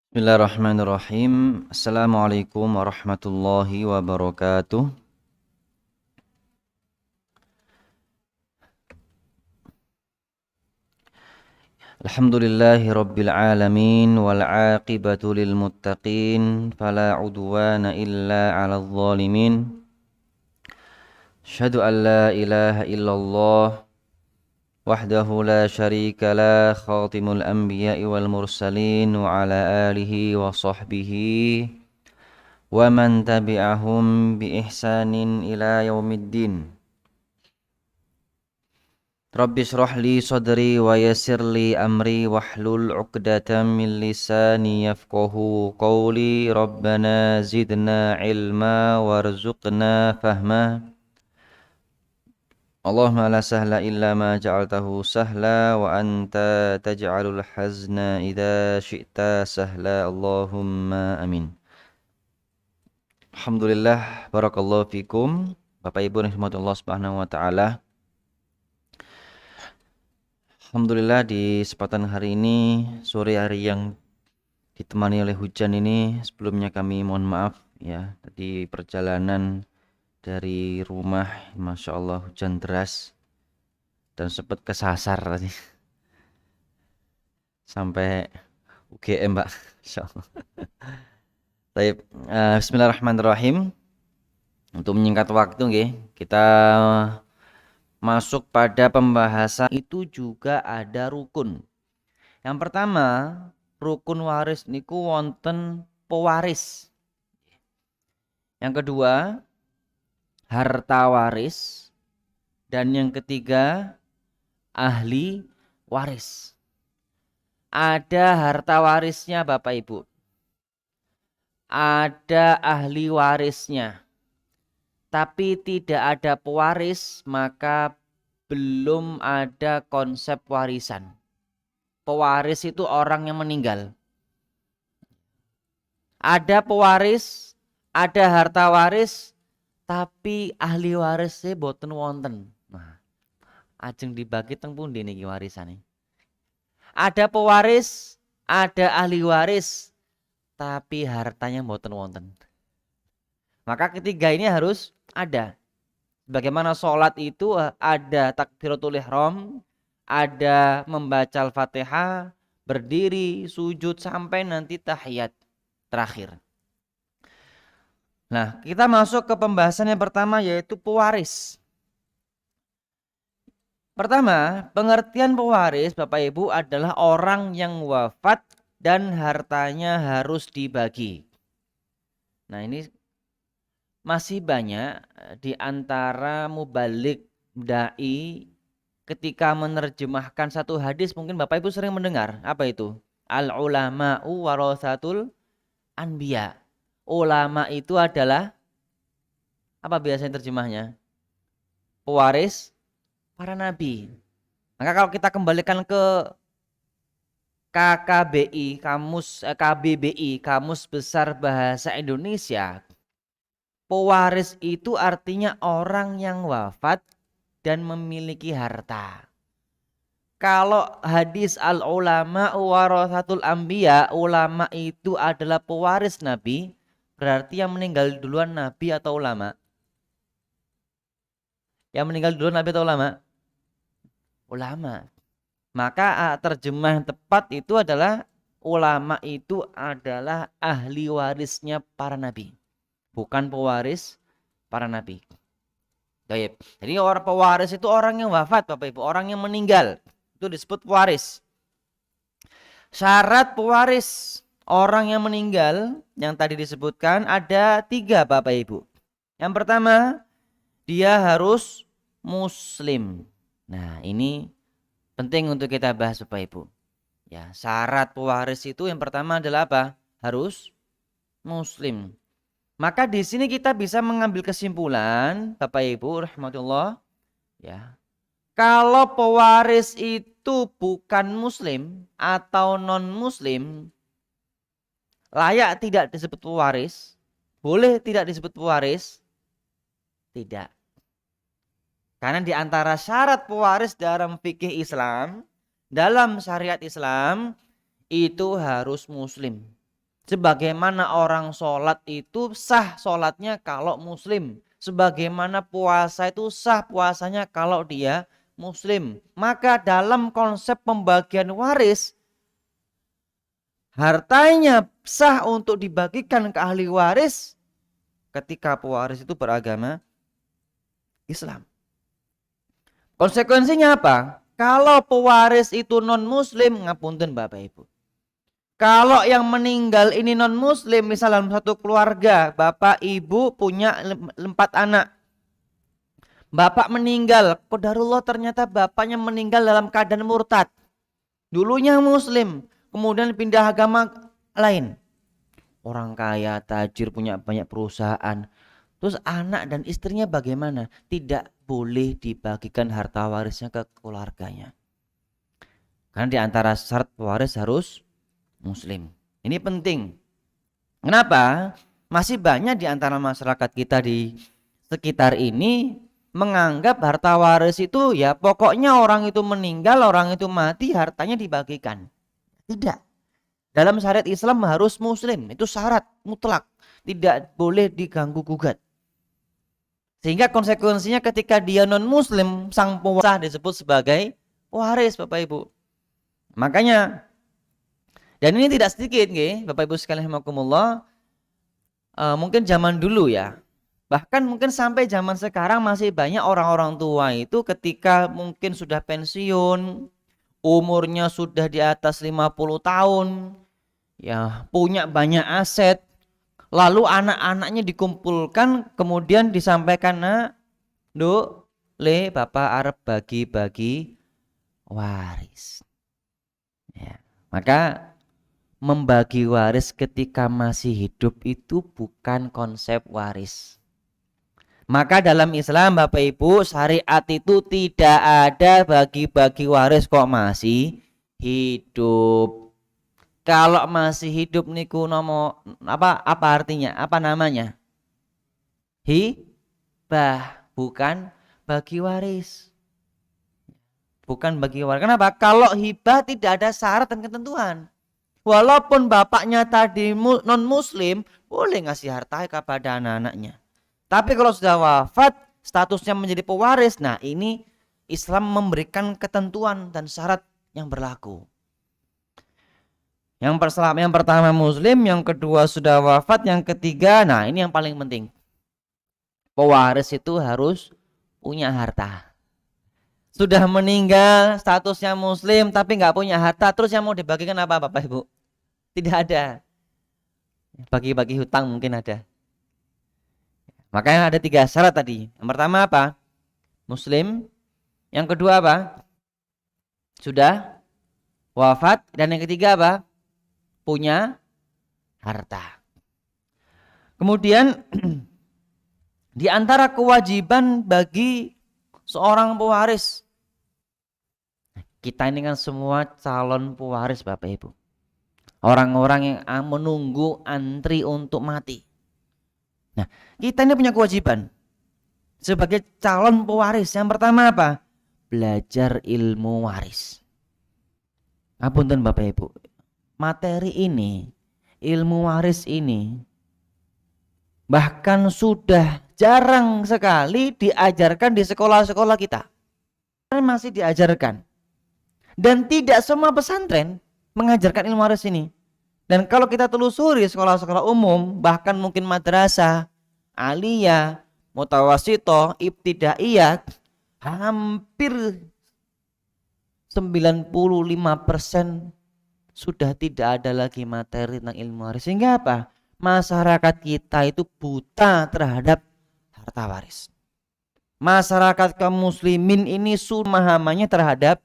Bismillahirrahmanirrahim. Assalamualaikum warahmatullahi wabarakatuh. Alhamdulillahi rabbil alamin wal aqibatu lil muttaqin fala udwana illa 'alal zalimin. Asyhadu an la ilaha illallah wahdahu la syarika la khatimul anbiya'i wal mursalin wa ala alihi wa sahbihi wa man tabi'ahum bi ihsanin ila yaumiddin. Rabbi shrah li sadri wa yassir li amri wahlul 'uqdatam min lisani yafqahu qawli. Rabbana zidna ilma warzuqna fahma. Allahumma la sahla illa ma ja'altahu sahla wa anta taj'alul hazna idza syi'ta sahla. Allahumma amin. Alhamdulillah, barakallahu fikum. Bapak Ibu rahmatullah subhanahu wa ta'ala. Alhamdulillah di kesempatan hari ini, sore hari yang ditemani oleh hujan ini, sebelumnya kami mohon maaf ya, tadi perjalanan dari rumah, Masya Allah hujan deras dan sempat kesasar tadi sampai UGM Mbak. Masya Allah. Baik, Bismillahirrahmanirrahim. Untuk menyingkat waktu nggih, kita masuk pada pembahasan. Itu juga ada rukun. Yang pertama, rukun waris niku wonten pewaris. Yang kedua, harta waris. Dan yang ketiga, ahli waris. Ada harta warisnya Bapak Ibu. Ada ahli warisnya. Tapi tidak ada pewaris, maka belum ada konsep warisan. Pewaris itu orang yang meninggal. Ada pewaris, ada harta waris, tapi ahli warisnya boten wonten. Nah, ajeng dibagi teng pundi niki warisane. Ada pewaris, ada ahli waris, tapi hartanya boten wonten. Maka ketiga ini harus ada. Bagaimana sholat itu ada takbiratul ihram, ada membaca Al-Fatihah, berdiri, sujud sampai nanti tahiyat terakhir. Nah, kita masuk ke pembahasan yang pertama yaitu pewaris. Pertama, pengertian pewaris Bapak Ibu adalah orang yang wafat dan hartanya harus dibagi. Nah, ini masih banyak di antara mubalik dai ketika menerjemahkan satu hadis, mungkin Bapak Ibu sering mendengar apa itu? Al ulama'u warasatul anbiya. Ulama itu adalah apa biasanya terjemahnya? Pewaris para nabi. Maka kalau kita kembalikan ke KKBI, KBBI, Kamus Besar Bahasa Indonesia, pewaris itu artinya orang yang wafat dan memiliki harta. Kalau hadis al-ulama warasatul anbiya, ulama itu adalah pewaris nabi, berarti yang meninggal duluan nabi atau ulama? Yang meninggal duluan nabi atau ulama? Ulama. Maka terjemah yang tepat itu adalah ulama itu adalah ahli warisnya para nabi, bukan pewaris para nabi. Baik. Jadi orang pewaris itu orang yang wafat Bapak Ibu, orang yang meninggal. Itu disebut pewaris. Syarat pewaris orang yang meninggal yang tadi disebutkan ada 3 Bapak Ibu. Yang pertama, dia harus muslim. Nah, ini penting untuk kita bahas Bapak Ibu. Ya, syarat pewaris itu yang pertama adalah apa? Harus muslim. Maka di sini kita bisa mengambil kesimpulan Bapak Ibu rahmatullah ya. Kalau pewaris itu bukan muslim atau non muslim, layak tidak disebut pewaris? Boleh tidak disebut pewaris? Tidak. Karena di antara syarat pewaris dalam fikih Islam, dalam syariat Islam itu harus muslim. Sebagaimana orang sholat itu sah sholatnya kalau muslim. Sebagaimana puasa itu sah puasanya kalau dia muslim. Maka dalam konsep pembagian waris, hartanya sah untuk dibagikan ke ahli waris ketika pewaris itu beragama Islam. Konsekuensinya apa? Kalau pewaris itu non muslim, ngapunten Bapak Ibu. Kalau yang meninggal ini non muslim, misal dalam satu keluarga, bapak ibu punya 4 anak. Bapak meninggal, qadarullah ternyata bapaknya meninggal dalam keadaan murtad. Dulunya muslim, kemudian pindah agama lain. Orang kaya, tajir, punya banyak perusahaan. Terus anak dan istrinya bagaimana? Tidak boleh dibagikan harta warisnya ke keluarganya. Karena di antara syarat pewaris harus muslim. Ini penting. Kenapa? Masih banyak di antara masyarakat kita di sekitar ini menganggap harta waris itu ya pokoknya orang itu meninggal, orang itu mati, hartanya dibagikan. Tidak. Dalam syariat Islam harus muslim, itu syarat mutlak. Tidak boleh diganggu gugat. Sehingga konsekuensinya ketika dia non muslim, sang pewaris disebut sebagai waris, Bapak Ibu. Makanya, dan ini tidak sedikit Bapak Ibu sekalian rahimakumullah, mungkin zaman dulu ya, bahkan mungkin sampai zaman sekarang masih banyak orang-orang tua itu ketika mungkin sudah pensiun, umurnya sudah di atas 50 tahun, ya punya banyak aset, lalu anak-anaknya dikumpulkan kemudian disampaikan, nah, le bapak arep bagi-bagi waris. Ya, maka membagi waris ketika masih hidup itu bukan konsep waris. Maka dalam Islam Bapak Ibu, syariat itu tidak ada bagi-bagi waris kok masih hidup. Kalau masih hidup niku nomo apa artinya? Apa namanya? Hibah, bukan bagi waris. Bukan bagi waris. Kenapa? Kalau hibah tidak ada syarat dan ketentuan. Walaupun bapaknya tadi non muslim, boleh ngasih harta kepada anak-anaknya. Tapi kalau sudah wafat, statusnya menjadi pewaris. Nah, ini Islam memberikan ketentuan dan syarat yang berlaku. Yang pertama muslim, yang kedua sudah wafat, yang ketiga, nah ini yang paling penting. Pewaris itu harus punya harta. Sudah meninggal, statusnya muslim tapi nggak punya harta, terus yang mau dibagikan apa Bapak Ibu? Tidak ada. Bagi-bagi hutang mungkin ada. Makanya ada 3 syarat tadi. Yang pertama apa? Muslim. Yang kedua apa? Sudah wafat. Dan yang ketiga apa? Punya harta. Kemudian di antara kewajiban bagi seorang pewaris, kita ini kan semua calon pewaris Bapak Ibu. Orang-orang yang menunggu antri untuk mati. Nah, kita ini punya kewajiban sebagai calon pewaris. Yang pertama apa? Belajar ilmu waris. Ngapunten Bapak Ibu, materi ini, ilmu waris ini bahkan sudah jarang sekali diajarkan di sekolah-sekolah kita. Masih diajarkan. Dan tidak semua pesantren mengajarkan ilmu waris ini. Dan kalau kita telusuri sekolah-sekolah umum, bahkan mungkin madrasah, aliyah, mutawasitoh, ibtidaiyah, hampir 95% sudah tidak ada lagi materi tentang ilmu waris. Sehingga apa? Masyarakat kita itu buta terhadap harta waris. Masyarakat kaum muslimin ini pemahamannya terhadap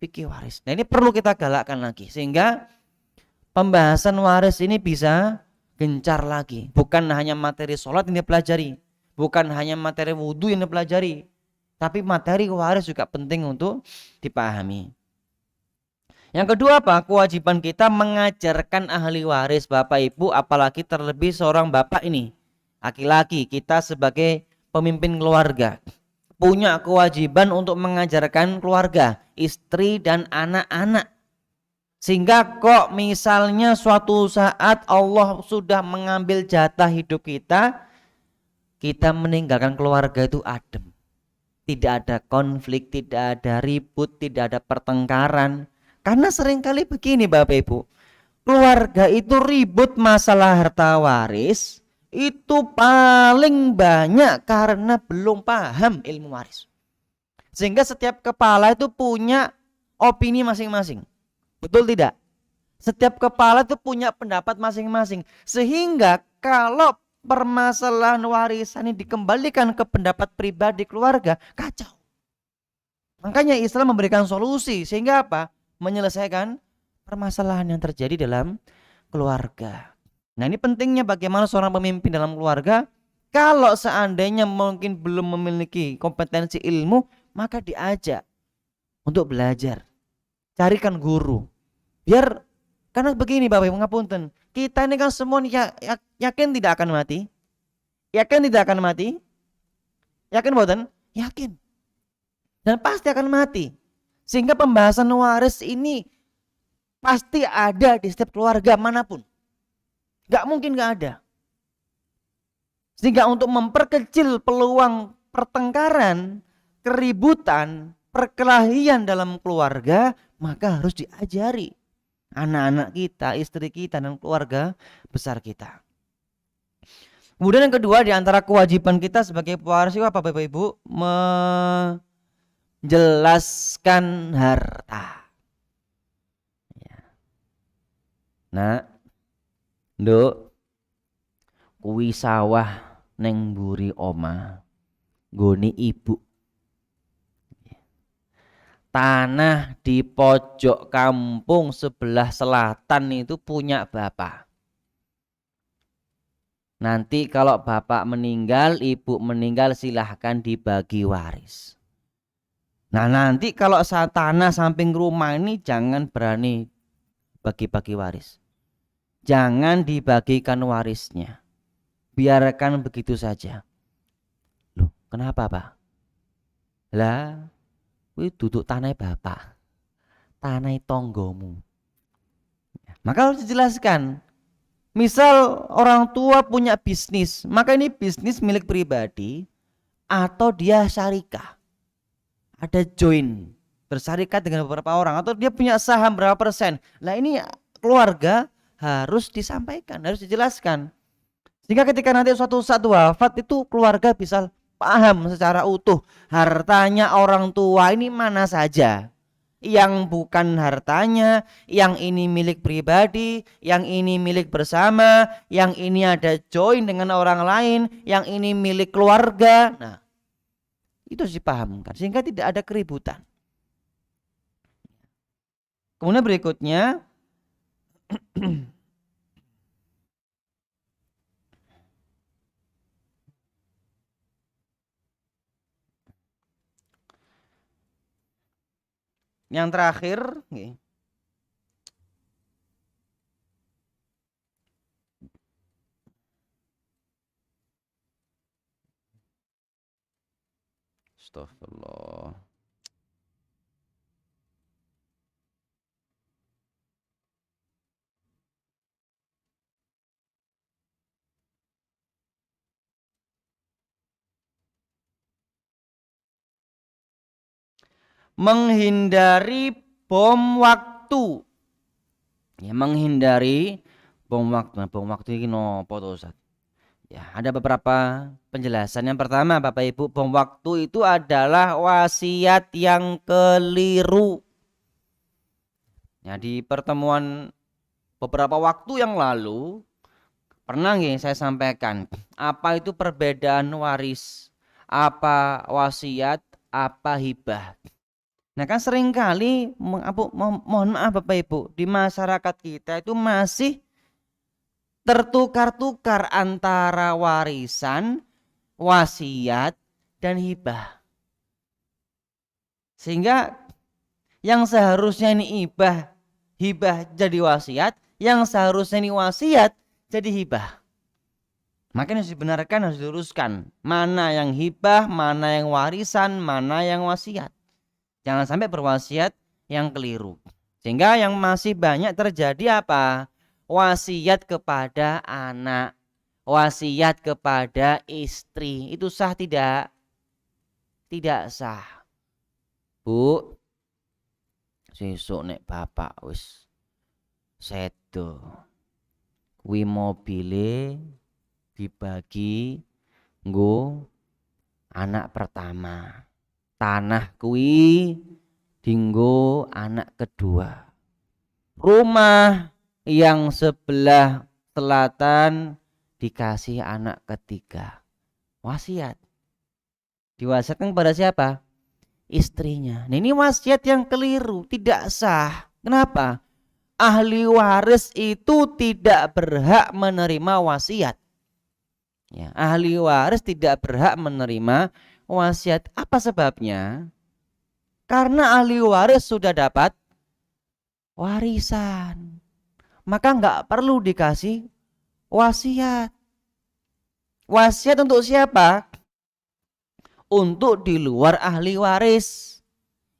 fikih waris. Nah, ini perlu kita galakkan lagi sehingga pembahasan waris ini bisa gencar lagi. Bukan hanya materi sholat yang dipelajari, bukan hanya materi wudhu yang dipelajari, tapi materi waris juga penting untuk dipahami. Yang kedua apa? Kewajiban kita mengajarkan ahli waris Bapak Ibu, apalagi terlebih seorang bapak ini, laki-laki. Kita sebagai pemimpin keluarga punya kewajiban untuk mengajarkan keluarga, istri dan anak-anak. Sehingga kok misalnya suatu saat Allah sudah mengambil jatah hidup kita, kita meninggalkan keluarga itu adem. Tidak ada konflik, tidak ada ribut, tidak ada pertengkaran. Karena seringkali begini Bapak Ibu, keluarga itu ribut masalah harta waris itu paling banyak karena belum paham ilmu waris. Sehingga setiap kepala itu punya opini masing-masing. Betul tidak? Setiap kepala itu punya pendapat masing-masing. Sehingga kalau permasalahan warisan ini dikembalikan ke pendapat pribadi keluarga, kacau. Makanya Islam memberikan solusi. Sehingga apa? Menyelesaikan permasalahan yang terjadi dalam keluarga. Nah, ini pentingnya bagaimana seorang pemimpin dalam keluarga. Kalau seandainya mungkin belum memiliki kompetensi ilmu, maka diajak untuk belajar. Carikan guru. Biar, karena begini Bapak Ibu ngapunten, kita ini kan semua yakin tidak akan mati. Yakin tidak akan mati? Yakin boten? Yakin. Dan pasti akan mati. Sehingga pembahasan waris ini pasti ada di setiap keluarga manapun. Gak mungkin gak ada. Sehingga untuk memperkecil peluang pertengkaran, keributan, perkelahian dalam keluarga, maka harus diajari anak-anak kita, istri kita, dan keluarga besar kita. Kemudian yang kedua, di antara kewajiban kita sebagai pewaris apa Bapak Ibu? Menjelaskan harta. Nah, nduk, kuwi sawah neng mburi oma, goni ibu. Tanah di pojok kampung sebelah selatan itu punya bapak. Nanti kalau bapak meninggal, ibu meninggal, silahkan dibagi waris. Nah, nanti kalau tanah samping rumah ini jangan berani bagi-bagi waris. Jangan dibagikan warisnya. Biarkan begitu saja. Loh, kenapa Pak? Lah, kuwi duduk tanah bapak, tanah tonggomu. Maka harus dijelaskan. Misal orang tua punya bisnis, maka ini bisnis milik pribadi atau dia syarikah. Ada join, bersarikat dengan beberapa orang, atau dia punya saham berapa persen. Nah, ini keluarga harus disampaikan, harus dijelaskan. Sehingga ketika nanti suatu saat wafat itu keluarga bisa paham secara utuh hartanya orang tua ini mana saja, yang bukan hartanya, yang ini milik pribadi, yang ini milik bersama, yang ini ada join dengan orang lain, yang ini milik keluarga. Nah, itu harus dipahamkan sehingga tidak ada keributan. Kemudian berikutnya yang terakhir, astagfirullah. Menghindari bom waktu. Ya, menghindari bom waktu. Nah, bom waktu ini nopo to Ustaz? Ya, ada beberapa penjelasan. Yang pertama, Bapak Ibu, bom waktu itu adalah wasiat yang keliru. Ya, di pertemuan beberapa waktu yang lalu pernah nggih saya sampaikan apa itu perbedaan waris, apa wasiat, apa hibah. Nah, kan seringkali mohon maaf Bapak Ibu, di masyarakat kita itu masih tertukar-tukar antara warisan, wasiat, dan hibah. Sehingga yang seharusnya ini hibah jadi wasiat, yang seharusnya ini wasiat jadi hibah. Makanya harus dibenarkan, harus diluruskan. Mana yang hibah, mana yang warisan, mana yang wasiat. Jangan sampai berwasiat yang keliru. Sehingga yang masih banyak terjadi apa? Wasiat kepada anak, wasiat kepada istri. Itu sah tidak? Tidak sah. Bu, sesuk nek bapak wis sedo, kuwi mobile dibagi nggo anak pertama. Tanah kuwi dinggo anak kedua. Rumah yang sebelah selatan dikasih anak ketiga. Wasiat. Diwasiatkan kepada siapa? Istrinya. Nah, ini wasiat yang keliru, tidak sah. Kenapa? Ahli waris itu tidak berhak menerima wasiat. Ya, ahli waris tidak berhak menerima wasiat. Apa sebabnya? Karena ahli waris sudah dapat warisan, maka nggak perlu dikasih wasiat. Wasiat untuk siapa? Untuk di luar ahli waris.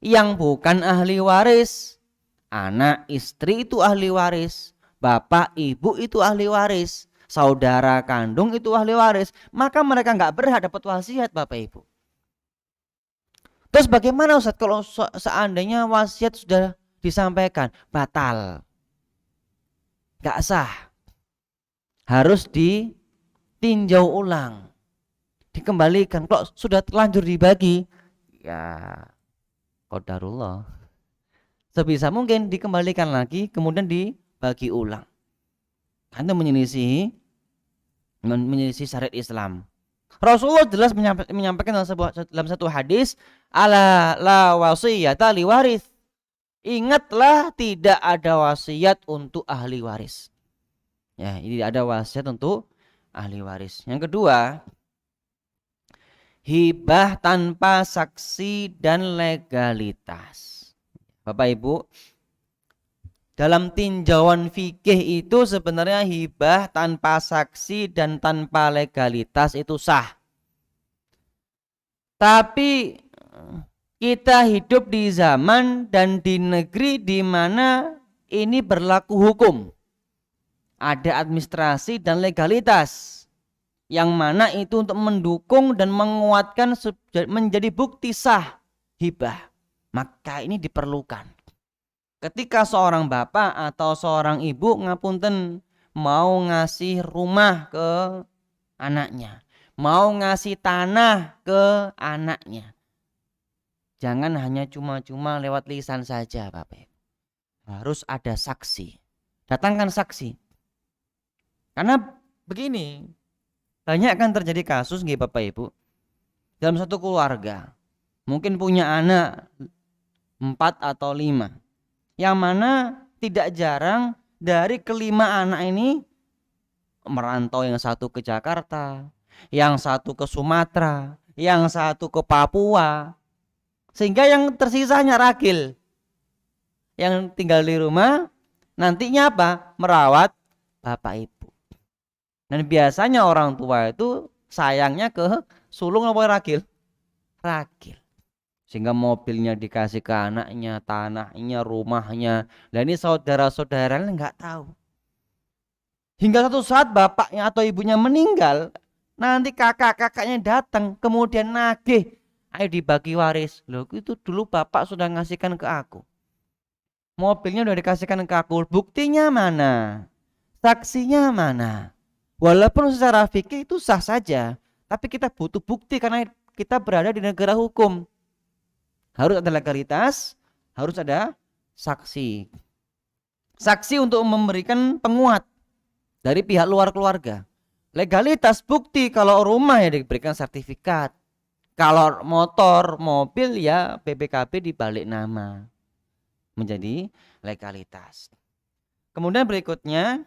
Yang bukan ahli waris, anak istri itu ahli waris, bapak ibu itu ahli waris, saudara kandung itu ahli waris, maka mereka nggak berhak dapat wasiat, Bapak Ibu. Terus bagaimana Ustaz kalau seandainya wasiat sudah disampaikan batal, nggak sah, harus ditinjau ulang, dikembalikan. Kalau sudah terlanjur dibagi, ya qadarullah, sebisa mungkin dikembalikan lagi, kemudian dibagi ulang. Kan itu menyelisih syariat Islam. Rasulullah jelas menyampaikan dalam satu hadis, ala la wasiyata li waris. Ingatlah tidak ada wasiat untuk ahli waris. Ya, ini ada wasiat untuk ahli waris. Yang kedua, hibah tanpa saksi dan legalitas. Bapak Ibu, dalam tinjauan fikih itu sebenarnya hibah tanpa saksi dan tanpa legalitas itu sah. Tapi kita hidup di zaman dan di negeri di mana ini berlaku hukum. Ada administrasi dan legalitas. Yang mana itu untuk mendukung dan menguatkan menjadi bukti sah hibah. Maka ini diperlukan. Ketika seorang bapak atau seorang ibu ngapunten mau ngasih rumah ke anaknya, mau ngasih tanah ke anaknya, jangan hanya cuma-cuma lewat lisan saja, Bapak. Harus ada saksi. Datangkan saksi. Karena begini, banyak kan terjadi kasus nggih Bapak Ibu. Dalam satu keluarga, mungkin punya anak 4 atau 5. Yang mana tidak jarang dari kelima anak ini merantau, yang satu ke Jakarta, yang satu ke Sumatera, yang satu ke Papua. Sehingga yang tersisa hanya ragil. Yang tinggal di rumah nantinya apa? Merawat bapak ibu. Dan biasanya orang tua itu sayangnya ke sulung apa ragil? Ragil. Sehingga mobilnya dikasih ke anaknya, tanahnya, rumahnya. Nah ini saudara-saudaranya nggak tahu. Hingga satu saat bapaknya atau ibunya meninggal, nanti kakak-kakaknya datang kemudian nagih, ayo dibagi waris. Loh itu dulu bapak sudah ngasihkan ke aku, mobilnya udah dikasihkan ke aku, buktinya mana? Saksinya mana? Walaupun secara fikih itu sah saja, tapi kita butuh bukti karena kita berada di negara hukum. Harus ada legalitas, harus ada saksi. Saksi untuk memberikan penguat dari pihak luar keluarga. Legalitas bukti kalau rumah ya diberikan sertifikat. Kalau motor, mobil ya BPKB dibalik nama. Menjadi legalitas. Kemudian berikutnya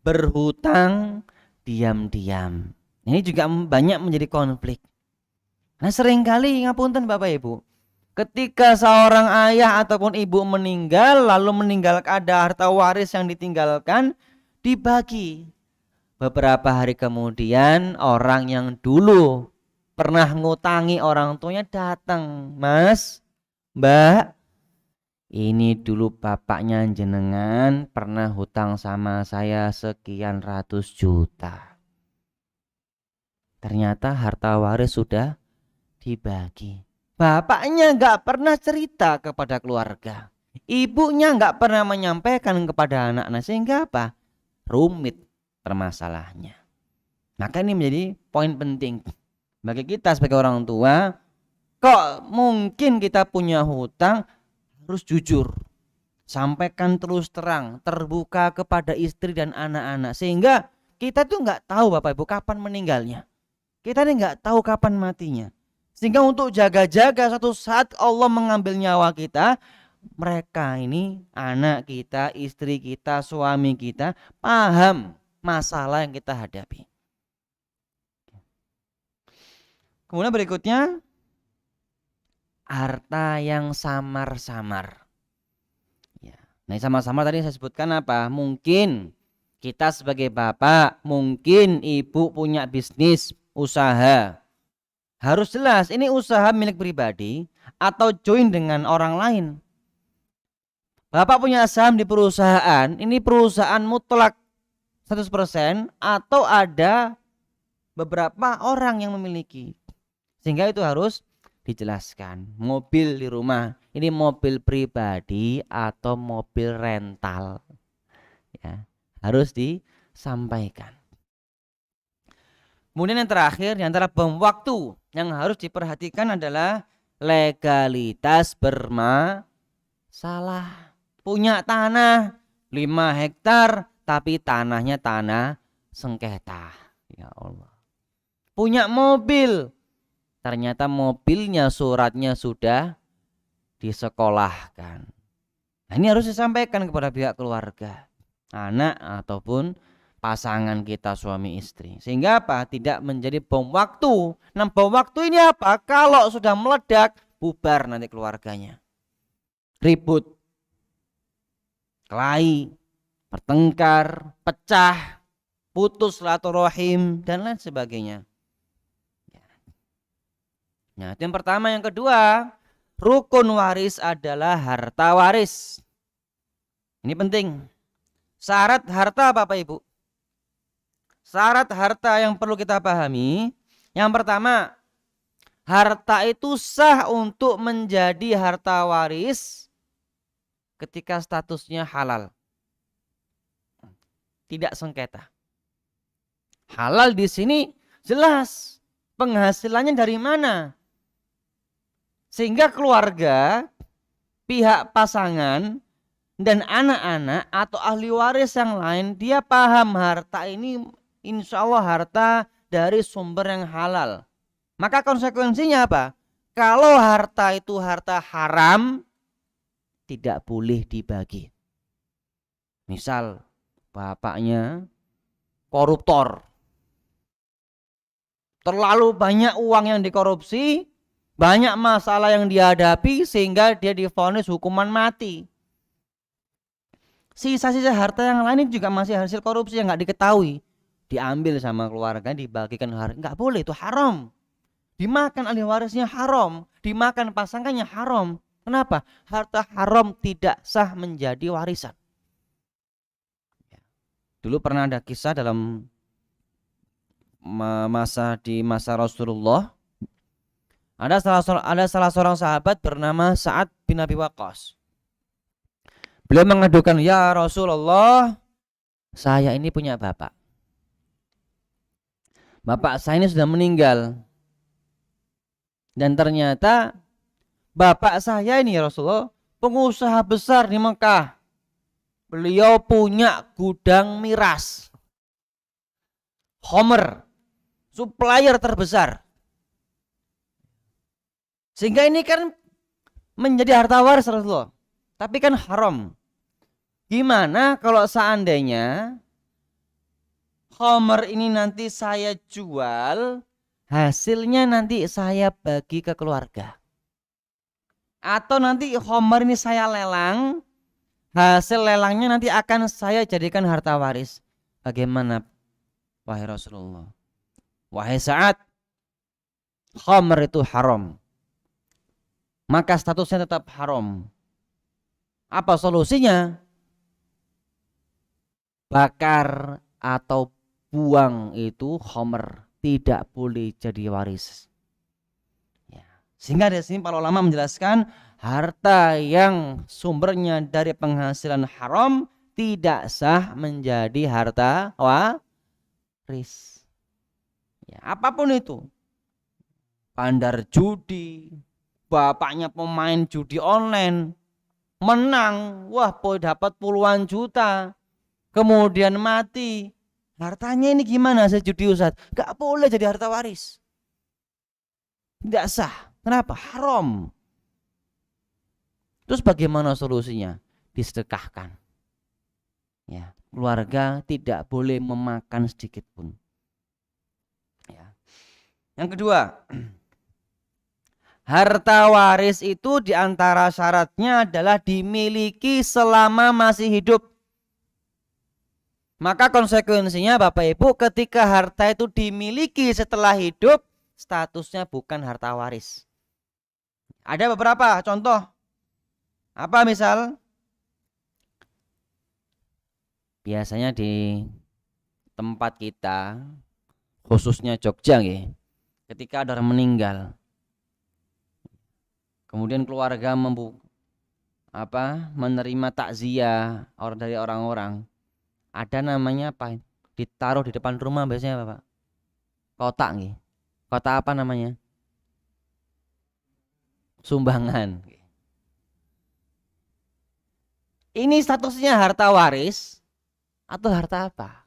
berhutang diam-diam. Ini juga banyak menjadi konflik. Nah seringkali ngapunten Bapak Ibu, ketika seorang ayah ataupun ibu meninggal lalu meninggalkan ada harta waris yang ditinggalkan dibagi. Beberapa hari kemudian orang yang dulu pernah ngutangi orang tuanya datang, Mas, Mbak, ini dulu bapaknya jenengan pernah hutang sama saya sekian ratus juta. Ternyata harta waris sudah dibagi. Bapaknya nggak pernah cerita kepada keluarga. Ibunya nggak pernah menyampaikan kepada anak-anak, sehingga apa? Rumit permasalahannya. Maka ini menjadi poin penting bagi kita sebagai orang tua. Kok mungkin kita punya hutang, harus jujur, sampaikan terus terang, terbuka kepada istri dan anak-anak, sehingga kita tuh nggak tahu Bapak Ibu kapan meninggalnya. Kita nih nggak tahu kapan matinya. Sehingga untuk jaga-jaga satu saat Allah mengambil nyawa kita, mereka ini anak kita, istri kita, suami kita paham masalah yang kita hadapi. Kemudian berikutnya, harta yang samar-samar. Ya. Nah, samar-samar tadi saya sebutkan apa? Mungkin kita sebagai bapak, mungkin ibu punya bisnis, usaha. Harus jelas ini usaha milik pribadi atau join dengan orang lain. Bapak punya saham di perusahaan, ini perusahaan mutlak 100% atau ada beberapa orang yang memiliki. Sehingga itu harus dijelaskan. Mobil di rumah, ini mobil pribadi atau mobil rental. Ya, harus disampaikan. Kemudian yang terakhir, di antara bom waktu yang harus diperhatikan adalah legalitas bermasalah. Punya tanah 5 hektar tapi tanahnya tanah sengketa. Ya Allah. Punya mobil, ternyata mobilnya suratnya sudah disekolahkan. Nah, ini harus disampaikan kepada pihak keluarga, anak ataupun pasangan kita suami istri. Sehingga apa? Tidak menjadi bom waktu. Nah, bom waktu ini apa? Kalau sudah meledak, bubar nanti keluarganya. Ribut, kelahi, bertengkar, pecah, putus silaturahim dan lain sebagainya. Nah, yang pertama, yang kedua, rukun waris adalah harta waris. Ini penting. Syarat harta Bapak Ibu. Syarat harta yang perlu kita pahami. Yang pertama, harta itu sah untuk menjadi harta waris ketika statusnya halal. Tidak sengketa. Halal di sini jelas penghasilannya dari mana. Sehingga keluarga, pihak pasangan dan anak-anak atau ahli waris yang lain, dia paham harta ini insya Allah harta dari sumber yang halal. Maka konsekuensinya apa? Kalau harta itu harta haram, tidak boleh dibagi. Misal bapaknya koruptor, terlalu banyak uang yang dikorupsi, banyak masalah yang dihadapi sehingga dia divonis hukuman mati. Sisa-sisa harta yang lain juga masih hasil korupsi yang nggak diketahui, diambil sama keluarga, dibagikan harta. Nggak boleh, itu haram. Dimakan ahli warisnya haram, dimakan pasangannya haram. Kenapa? Harta haram tidak sah menjadi warisan. Dulu pernah ada kisah dalam masa Rasulullah. Ada salah seorang sahabat bernama Sa'ad bin Abi Waqqas. Beliau mengadukan, ya Rasulullah, saya ini punya bapak. Bapak saya ini sudah meninggal. Dan ternyata bapak saya ini ya Rasulullah pengusaha besar di Mekah. Beliau punya gudang miras, Homer, supplier terbesar. Sehingga ini kan menjadi harta waris Rasulullah, tapi kan haram. Gimana kalau seandainya Homer ini nanti saya jual, hasilnya nanti saya bagi ke keluarga. Atau nanti Homer ini saya lelang, hasil lelangnya nanti akan saya jadikan harta waris. Bagaimana wahai Rasulullah? Wahai Sa'ad, Homer itu haram, maka statusnya tetap haram. Apa solusinya? Bakar atau buang itu homer, tidak boleh jadi waris. Ya. Sehingga di sini para ulama menjelaskan harta yang sumbernya dari penghasilan haram tidak sah menjadi harta waris. Ya, apapun itu, bandar judi, bapaknya pemain judi online, menang, wah dapat puluhan juta, kemudian mati, hartanya ini gimana sejudi Ustaz? Gak boleh jadi harta waris, tidak sah. Kenapa? Haram. Terus bagaimana solusinya? Disedekahkan. Ya, keluarga tidak boleh memakan sedikit pun. Ya. Yang kedua, harta waris itu diantara syaratnya adalah dimiliki selama masih hidup. Maka konsekuensinya Bapak Ibu, ketika harta itu dimiliki setelah hidup, statusnya bukan harta waris. Ada beberapa contoh. Apa misal? Biasanya di tempat kita, khususnya Jogja, ketika ada orang meninggal, kemudian keluarga menerima takziah dari orang-orang, ada namanya apa? Ditaruh di depan rumah biasanya Bapak. Kotak nih. Kotak apa namanya? Sumbangan. Ini statusnya harta waris atau harta apa?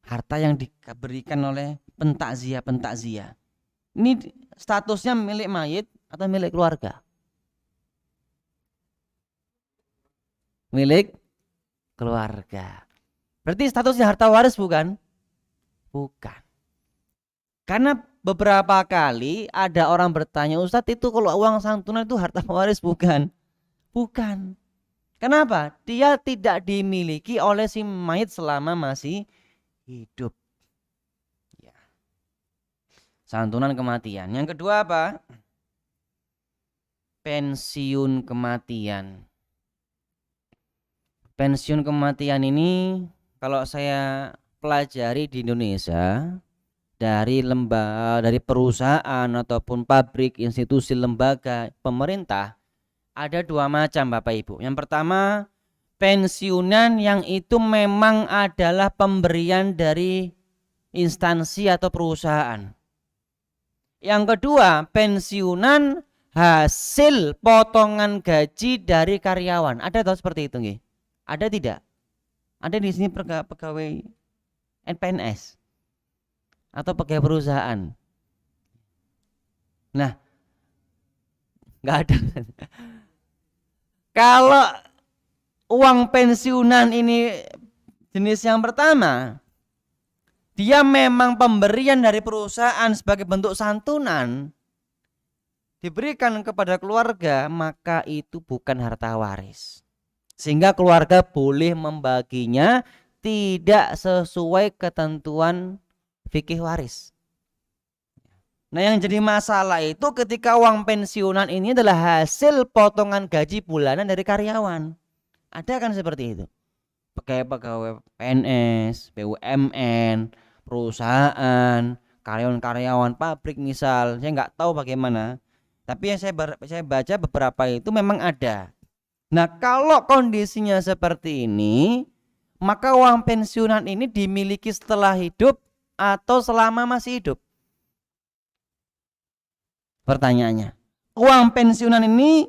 Harta yang diberikan oleh pentakziah. Ini statusnya milik mayit atau milik keluarga? Milik keluarga. Berarti statusnya harta waris bukan? Bukan. Karena beberapa kali ada orang bertanya, Ustadz itu kalau uang santunan itu harta waris bukan? Bukan. Kenapa? Dia tidak dimiliki oleh si mayit selama masih hidup. Ya. Santunan kematian. Yang kedua apa? Pensiun kematian. Pensiun kematian ini kalau saya pelajari di Indonesia, dari perusahaan ataupun pabrik, institusi, lembaga, pemerintah, ada dua macam Bapak Ibu. Yang pertama, pensiunan yang itu memang adalah pemberian dari instansi atau perusahaan. Yang kedua, pensiunan hasil potongan gaji dari karyawan. Ada tahu seperti itu nggih? Ada tidak? Ada di sini pegawai PNS atau pegawai perusahaan. Nah, nggak ada. Kalau uang pensiunan ini jenis yang pertama, dia memang pemberian dari perusahaan sebagai bentuk santunan, diberikan kepada keluarga, maka itu bukan harta waris. Sehingga keluarga boleh membaginya tidak sesuai ketentuan fikih waris. Nah, yang jadi masalah itu ketika uang pensiunan ini adalah hasil potongan gaji bulanan dari karyawan. Ada kan seperti itu? Pegawai PNS, BUMN, perusahaan, karyawan-karyawan pabrik misal. Saya nggak tahu bagaimana. Tapi yang saya baca beberapa itu memang ada. Nah, kalau kondisinya seperti ini, maka uang pensiunan ini dimiliki setelah hidup atau selama masih hidup? Pertanyaannya, uang pensiunan ini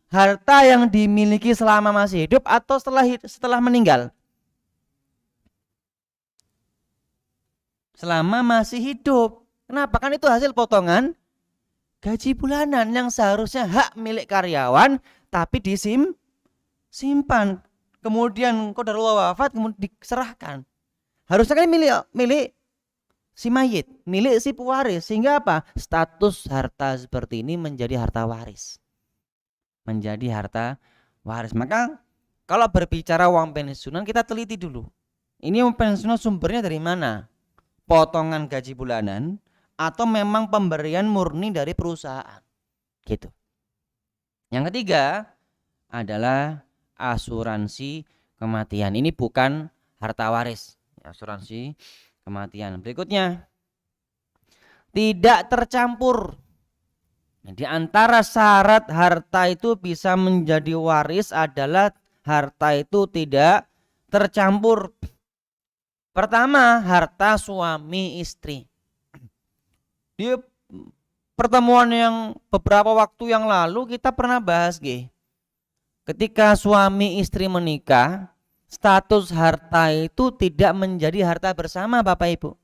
harta yang dimiliki selama masih hidup atau setelah meninggal? Selama masih hidup. Kenapa? Kan itu hasil potongan gaji bulanan yang seharusnya hak milik karyawan tapi disimpan. Kemudian qadarullah wafat, kemudian diserahkan. Harusnya kan milik si mayit, milik si pewaris. Sehingga apa? Status harta seperti ini menjadi harta waris. Menjadi harta waris. Maka kalau berbicara uang pensiunan, kita teliti dulu. Ini uang pensiunan sumbernya dari mana? Potongan gaji bulanan atau memang pemberian murni dari perusahaan? Gitu. Yang ketiga, adalah asuransi kematian. Ini bukan harta waris, asuransi kematian. Berikutnya, tidak tercampur. Di antara syarat harta itu bisa menjadi waris adalah harta itu tidak tercampur. Pertama, harta suami istri. Di pertemuan yang beberapa waktu yang lalu kita pernah bahas, ketika suami istri menikah, status harta itu tidak menjadi harta bersama, Bapak Ibu.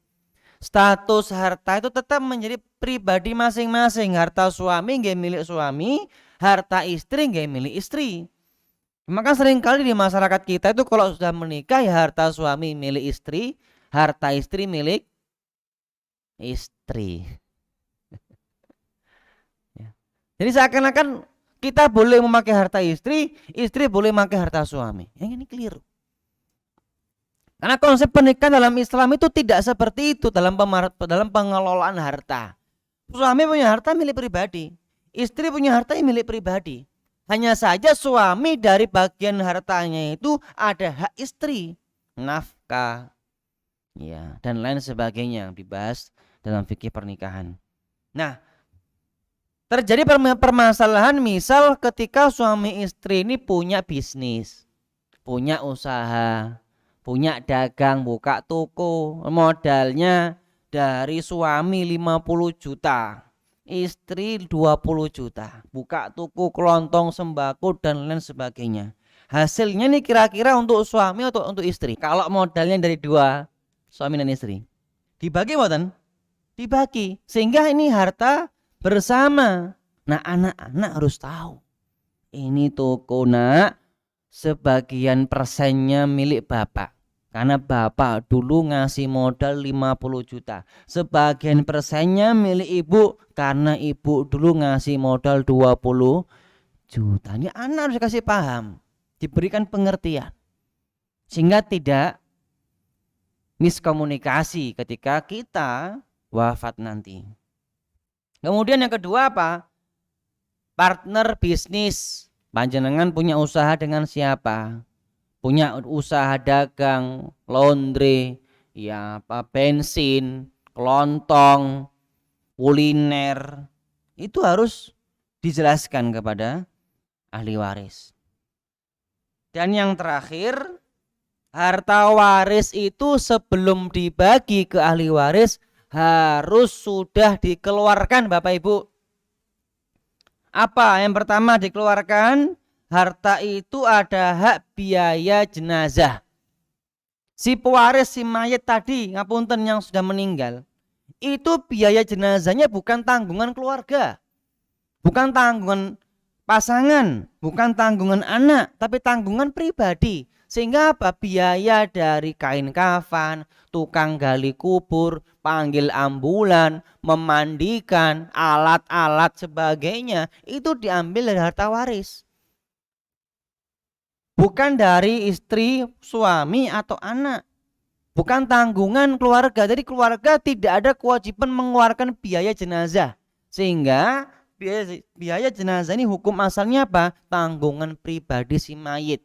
Status harta itu tetap menjadi pribadi masing-masing. Harta suami nggih milik suami, harta istri nggih milik istri. Maka seringkali di masyarakat kita itu kalau sudah menikah ya harta suami milik istri, harta istri milik istri. Jadi seakan-akan kita boleh memakai harta istri, istri boleh memakai harta suami. Yang ini keliru. Karena konsep pernikahan dalam Islam itu tidak seperti itu dalam pengelolaan harta. Suami punya harta milik pribadi, istri punya harta milik pribadi. Hanya saja suami dari bagian hartanya itu ada hak istri, nafkah, ya, dan lain sebagainya dibahas dalam fikih pernikahan. Nah, terjadi permasalahan misal ketika suami istri ini punya bisnis, punya usaha, punya dagang, buka toko, modalnya dari suami 50 juta, istri 20 juta, buka toko kelontong sembako dan lain sebagainya. Hasilnya nih kira-kira untuk suami atau untuk istri? Kalau modalnya dari dua, suami dan istri, dibagi mboten? Dibagi, sehingga ini harta bersama. Nah, anak-anak harus tahu, ini toko nak, sebagian persennya milik bapak. Karena bapak dulu ngasih modal 50 juta. Sebagian persennya milik ibu. Karena ibu dulu ngasih modal 20 juta. Ini anak harus kasih paham. Diberikan pengertian. Sehingga tidak miskomunikasi ketika kita wafat nanti. Kemudian yang kedua apa? Partner bisnis. Panjenengan punya usaha dengan siapa? Punya usaha dagang, laundry, ya apa, bensin, kelontong, kuliner. Itu harus dijelaskan kepada ahli waris. Dan yang terakhir, harta waris itu sebelum dibagi ke ahli waris harus sudah dikeluarkan, Bapak Ibu. Apa yang pertama dikeluarkan? Harta itu ada hak biaya jenazah. Si pewaris, si mayat tadi, ngapunten yang sudah meninggal, itu biaya jenazahnya bukan tanggungan keluarga, bukan tanggungan pasangan, bukan tanggungan anak, tapi tanggungan pribadi. Sehingga apa? Biaya dari kain kafan, tukang gali kubur, panggil ambulan, memandikan, alat-alat sebagainya, itu diambil dari harta waris. Bukan dari istri, suami, atau anak. Bukan tanggungan keluarga. Jadi keluarga tidak ada kewajiban mengeluarkan biaya jenazah. Sehingga biaya jenazah ini hukum asalnya apa? Tanggungan pribadi si mayit.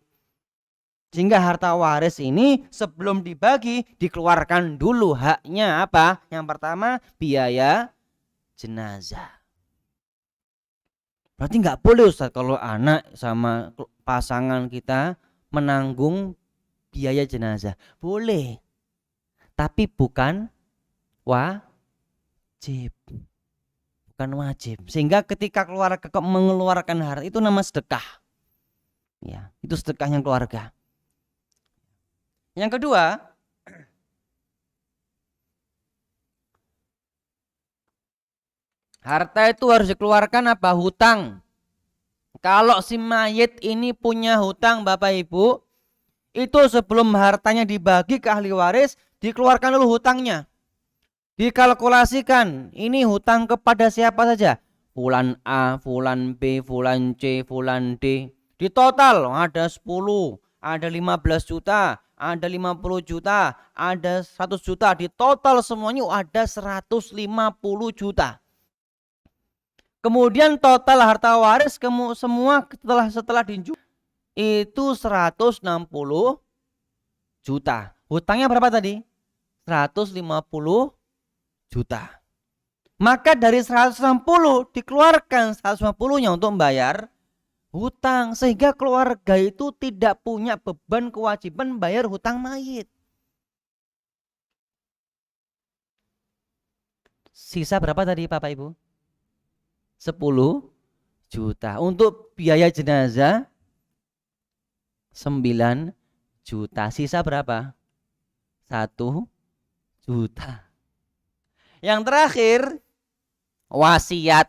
Sehingga harta waris ini sebelum dibagi dikeluarkan dulu haknya apa? Yang pertama biaya jenazah. Berarti nggak boleh Ustaz kalau anak sama pasangan kita menanggung biaya jenazah. Boleh. Tapi bukan wajib. Bukan wajib. Sehingga ketika keluarga mengeluarkan harta itu nama sedekah. Ya, itu sedekahnya keluarga. Yang kedua, harta itu harus dikeluarkan apa? Hutang. Kalau si mayit ini punya hutang Bapak Ibu, itu sebelum hartanya dibagi ke ahli waris, dikeluarkan dulu hutangnya. Dikalkulasikan, ini hutang kepada siapa saja? Fulan A, Fulan B, Fulan C, Fulan D. Di total ada 10, ada 15 juta, ada 50 juta, ada 100 juta. Di total semuanya ada 150 juta. Kemudian total harta waris semua setelah itu 160 juta. Hutangnya berapa tadi? 150 juta. Maka dari 160 dikeluarkan 150-nya untuk membayar hutang, sehingga keluarga itu tidak punya beban kewajiban bayar hutang mayit. Sisa berapa tadi Bapak Ibu? 10 juta. Untuk biaya jenazah 9 juta. Sisa berapa? 1 juta. Yang terakhir, wasiat.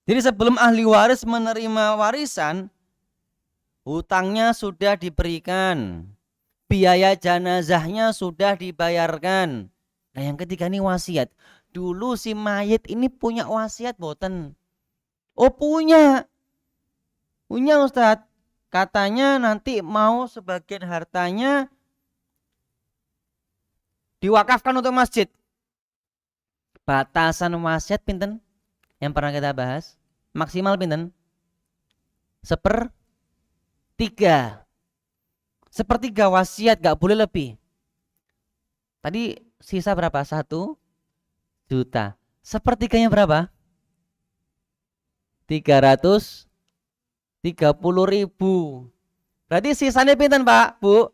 Jadi sebelum ahli waris menerima warisan, hutangnya sudah diberikan, biaya jenazahnya sudah dibayarkan. Nah yang ketiga ini wasiat. Dulu si mayit ini punya wasiat boten? Oh punya. Punya Ustadz. Katanya nanti mau sebagian hartanya diwakafkan untuk masjid. Batasan wasiat pinten? Yang pernah kita bahas. Maksimal pinten? 1/3. 1/3 wasiat, gak boleh lebih. Tadi sisa berapa? 1 juta. 1/3-nya berapa? 330.000. Berarti sisanya pinten Pak, Bu?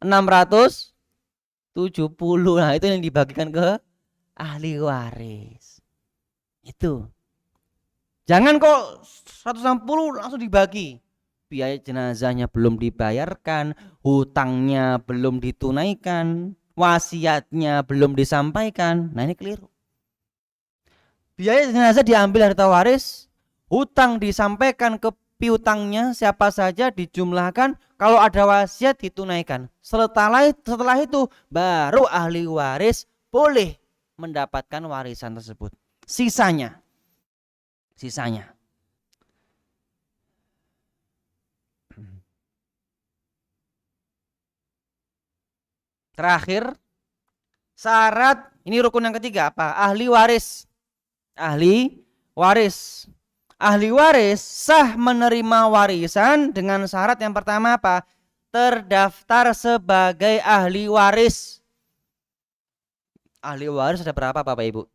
670. Nah itu yang dibagikan ke ahli waris. Itu. Jangan kok 160 langsung dibagi. Biaya jenazahnya belum dibayarkan, hutangnya belum ditunaikan, wasiatnya belum disampaikan. Nah ini keliru. Biaya jenazah diambil harta waris, hutang disampaikan ke piutangnya siapa saja dijumlahkan, kalau ada wasiat ditunaikan. Setelah itu baru ahli waris boleh mendapatkan warisan tersebut. Sisanya. Terakhir, syarat ini rukun yang ketiga apa? Ahli waris. Ahli waris sah menerima warisan dengan syarat yang pertama apa? Terdaftar sebagai ahli waris. Ahli waris ada berapa Bapak Ibu?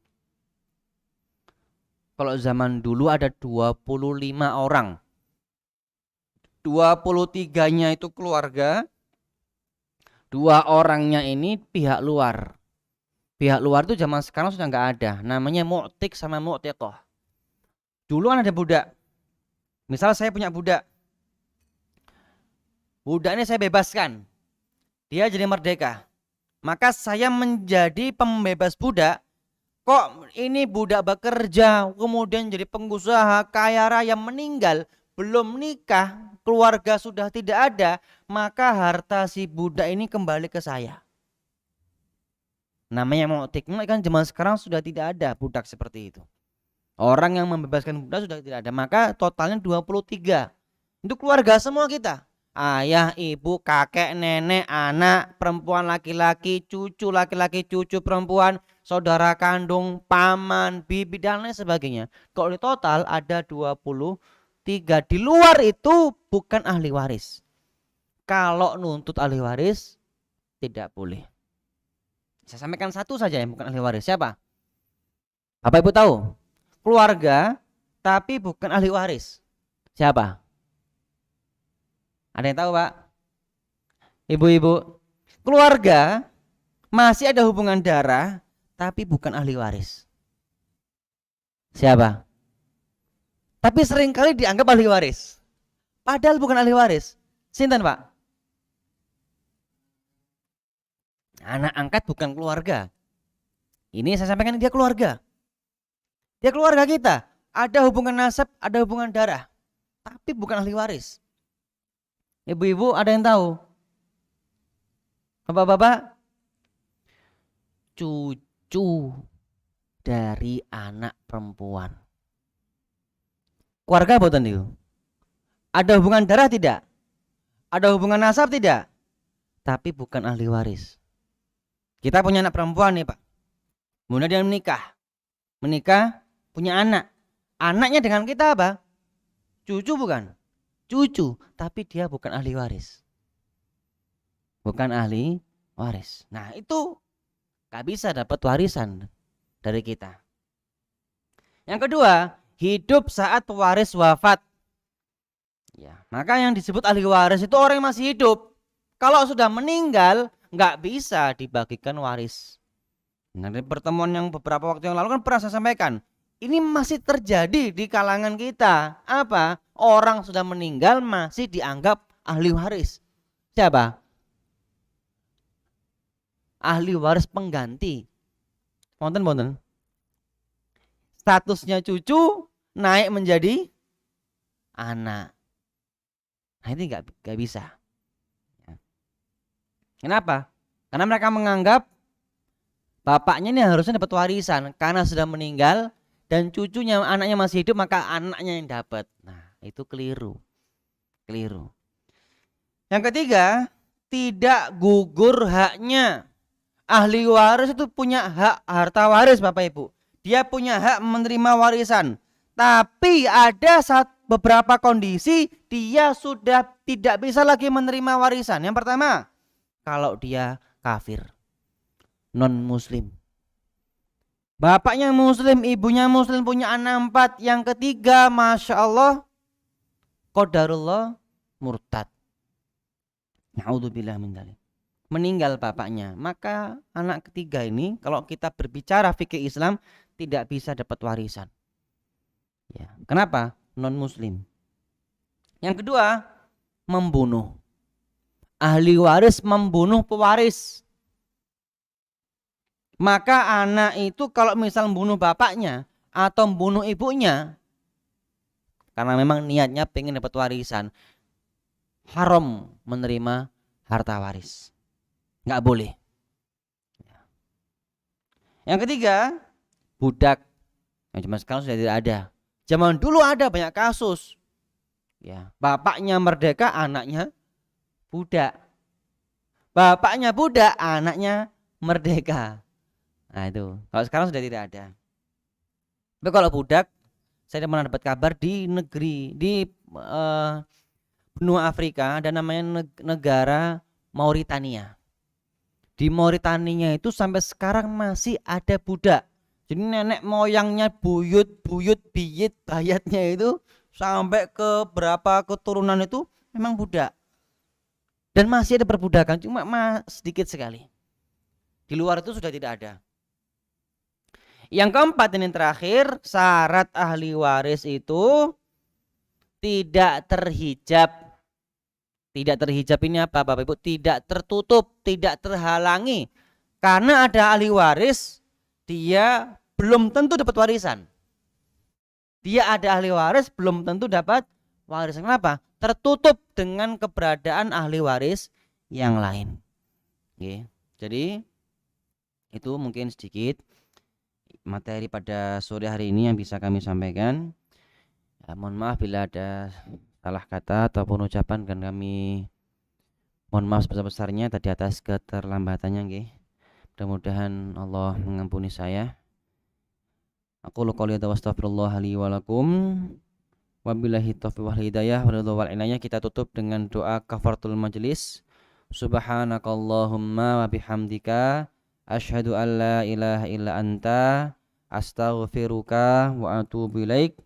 Kalau zaman dulu ada 25 orang. 23-nya itu keluarga. 2 orangnya ini pihak luar. Pihak luar itu zaman sekarang sudah nggak ada. Namanya mu'tik sama mu'tiqah. Dulu kan ada budak. Misal saya punya budak. Budak ini saya bebaskan. Dia jadi merdeka. Maka saya menjadi pembebas budak. Kok ini budak bekerja, kemudian jadi pengusaha, kaya raya, meninggal, belum nikah, keluarga sudah tidak ada, maka harta si budak ini kembali ke saya. Namanya mu'tik. Kan zaman sekarang sudah tidak ada budak seperti itu. Orang yang membebaskan budak sudah tidak ada. Maka totalnya 23. Itu keluarga semua kita. Ayah, ibu, kakek, nenek, anak, perempuan, laki-laki, cucu, laki-laki, cucu, perempuan, saudara kandung, paman, bibi, dan lain sebagainya. Kalau di total ada 23. Di luar itu bukan ahli waris. Kalau nuntut ahli waris tidak boleh. Saya sampaikan satu saja yang bukan ahli waris. Siapa? Bapak Ibu tahu? Keluarga tapi bukan ahli waris. Siapa? Ada yang tahu Pak? Ibu-ibu. Keluarga masih ada hubungan darah tapi bukan ahli waris. Siapa? Tapi seringkali dianggap ahli waris. Padahal bukan ahli waris. Sinten Pak? Anak angkat bukan keluarga. Ini saya sampaikan dia keluarga. Dia keluarga kita. Ada hubungan nasab, ada hubungan darah. Tapi bukan ahli waris. Ibu-ibu ada yang tahu? Bapak-bapak? Cucu dari anak perempuan. Keluarga boten itu. Ada hubungan darah tidak? Ada hubungan nasab tidak? Tapi bukan ahli waris. Kita punya anak perempuan nih Pak. Kemudian dia menikah, punya anak. Anaknya dengan kita apa? Cucu bukan? Cucu, tapi dia bukan ahli waris. Bukan ahli waris. Nah, itu gak bisa dapat warisan dari kita. Yang kedua, hidup saat waris wafat. Ya, maka yang disebut ahli waris itu orang yang masih hidup. Kalau sudah meninggal, nggak bisa dibagikan waris. Nah, dari pertemuan yang beberapa waktu yang lalu kan pernah saya sampaikan, ini masih terjadi di kalangan kita. Apa? Orang sudah meninggal masih dianggap ahli waris. Siapa? Ahli waris pengganti. Wonten. Statusnya cucu naik menjadi anak. Nah, ini nggak bisa. Kenapa? Karena mereka menganggap bapaknya ini harusnya dapat warisan karena sudah meninggal dan cucunya anaknya masih hidup maka anaknya yang dapat. Nah, itu keliru. Yang ketiga, tidak gugur haknya. Ahli waris itu punya hak harta waris Bapak Ibu. Dia punya hak menerima warisan. Tapi ada beberapa kondisi dia sudah tidak bisa lagi menerima warisan. Yang pertama, kalau dia kafir, non muslim. Bapaknya muslim, ibunya muslim, punya anak 4. Yang ketiga, Masya Allah, qadarullah, murtad. Na'udzubillah min dzalik. Meninggal bapaknya, maka anak ketiga ini kalau kita berbicara fikih Islam tidak bisa dapat warisan. Ya, kenapa? Non muslim. Yang kedua, membunuh. Ahli waris membunuh pewaris. Maka anak itu kalau misal membunuh bapaknya atau membunuh ibunya karena memang niatnya pengen dapat warisan, haram menerima harta waris. Nggak boleh. Yang ketiga, budak. Yang zaman sekarang sudah tidak ada. Zaman dulu ada banyak kasus. Ya, bapaknya merdeka, anaknya budak. Bapaknya budak, anaknya merdeka. Nah, itu. Kalau sekarang sudah tidak ada. Tapi kalau budak, saya pernah dapat kabar di negeri di benua Afrika ada namanya negara Mauritania. Di Mauritania itu sampai sekarang masih ada budak. Jadi nenek moyangnya buyut bayatnya itu sampai ke berapa keturunan itu memang budak. Dan masih ada perbudakan cuma sedikit sekali. Di luar itu sudah tidak ada. Yang keempat ini terakhir, syarat ahli waris itu tidak terhijab. Tidak terhijab ini apa Bapak Ibu? Tidak tertutup, tidak terhalangi. Karena ada ahli waris, dia belum tentu dapat warisan. Dia ada ahli waris, belum tentu dapat warisan. Kenapa? Tertutup dengan keberadaan ahli waris yang lain. Oke. Jadi itu mungkin sedikit materi pada sore hari ini yang bisa kami sampaikan. Ya, mohon maaf bila ada salah kata ataupun ucapan dan kami mohon maaf sebesar-besarnya tadi atas keterlambatannya nggih. Mudah-mudahan Allah mengampuni saya. Aku qouli wa astaghfirullah li wa lakum. Wabillahi taufiq wal hidayah wal inayah. Kita tutup dengan doa kafaratul majlis. Subhanakallahumma wa bihamdika asyhadu an la ilaha illa anta astaghfiruka wa atubu ilaik.